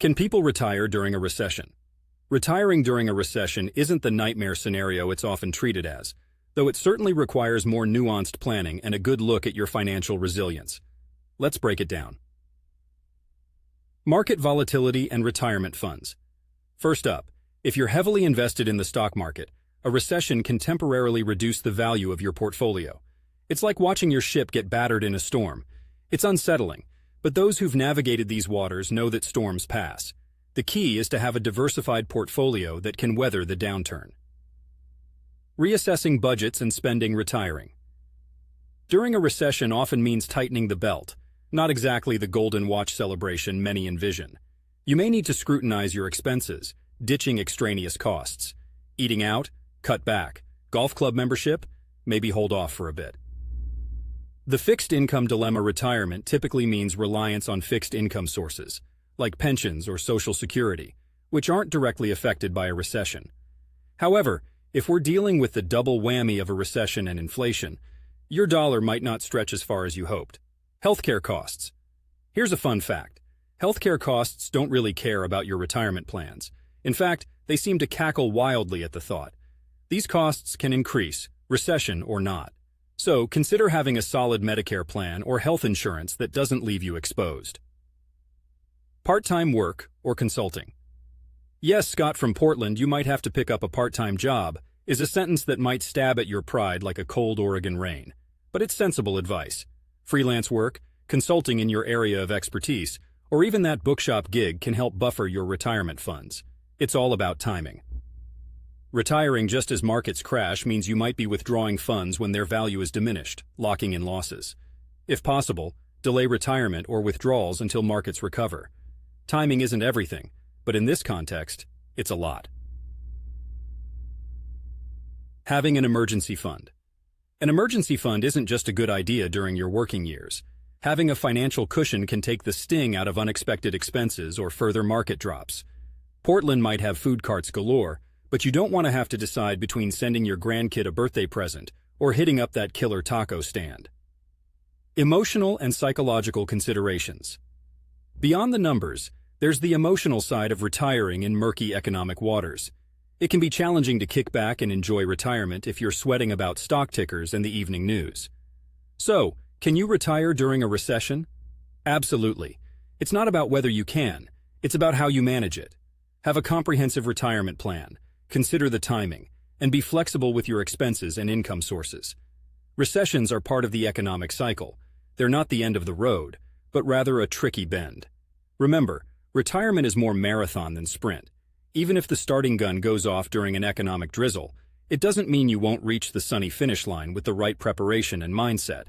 Can people retire during a recession? Retiring during a recession isn't the nightmare scenario it's often treated as, though it certainly requires more nuanced planning and a good look at your financial resilience. Let's break it down. Market volatility and retirement funds. First up, if you're heavily invested in the stock market, a recession can temporarily reduce the value of your portfolio. It's like watching your ship get battered in a storm. It's unsettling, but those who've navigated these waters know that storms pass. The key is to have a diversified portfolio that can weather the downturn. Reassessing budgets and spending retiring. During a recession often means tightening the belt, not exactly the golden watch celebration many envision. You may need to scrutinize your expenses, ditching extraneous costs. Eating out? Cut back. Golf club membership? Maybe hold off for a bit. The fixed income dilemma. Retirement typically means reliance on fixed income sources, like pensions or Social Security, which aren't directly affected by a recession. However, if we're dealing with the double whammy of a recession and inflation, your dollar might not stretch as far as you hoped. Healthcare costs. Here's a fun fact. Healthcare costs don't really care about your retirement plans. In fact, they seem to cackle wildly at the thought. These costs can increase, recession or not. So, consider having a solid Medicare plan or health insurance that doesn't leave you exposed. Part-time work or consulting. Yes, Scott from Portland, you might have to pick up a part-time job, is a sentence that might stab at your pride like a cold Oregon rain. But it's sensible advice. Freelance work, consulting in your area of expertise, or even that bookshop gig can help buffer your retirement funds. It's all about timing. Retiring just as markets crash means you might be withdrawing funds when their value is diminished, locking in losses. If possible, delay retirement or withdrawals until markets recover. Timing isn't everything, but in this context, it's a lot. Having an emergency fund. An emergency fund isn't just a good idea during your working years. Having a financial cushion can take the sting out of unexpected expenses or further market drops. Portland might have food carts galore, but you don't want to have to decide between sending your grandkid a birthday present or hitting up that killer taco stand. Emotional and psychological considerations. Beyond the numbers, there's the emotional side of retiring in murky economic waters. It can be challenging to kick back and enjoy retirement if you're sweating about stock tickers and the evening news. So, can you retire during a recession? Absolutely. It's not about whether you can, it's about how you manage it. Have a comprehensive retirement plan. Consider the timing, and be flexible with your expenses and income sources. Recessions are part of the economic cycle. They're not the end of the road, but rather a tricky bend. Remember, retirement is more marathon than sprint. Even if the starting gun goes off during an economic drizzle, it doesn't mean you won't reach the sunny finish line with the right preparation and mindset.